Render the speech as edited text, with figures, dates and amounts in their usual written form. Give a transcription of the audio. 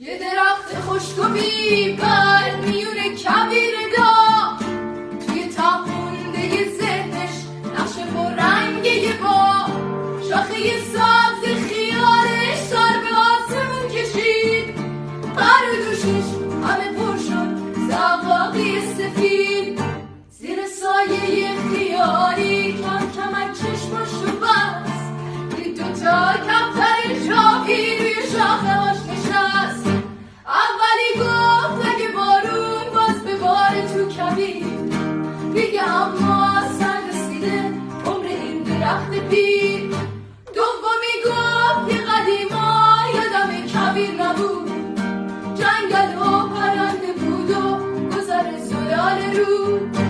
یه درخت خشک و بیبر میونه کویر داغ، توی تاپونده ذهنش نقش پررنگ یه باغ، شاخه سبز خیالش سر به آسمون کشید، قر دوشش همه پر شد زقاقی سفید، زیر سایه خیالی کم کم از چشماشو بست، دید دوتا کفتر چاقی روی شاخه هاش نشست. اولی گفت اگه بارون باز به بار تو کویر، دیگه اما سر رسیده عمر این درخت پیر. دومی گفت یه قدیما یادم کویر نبود، جنگل و پرنده بود و گذر زلال رود.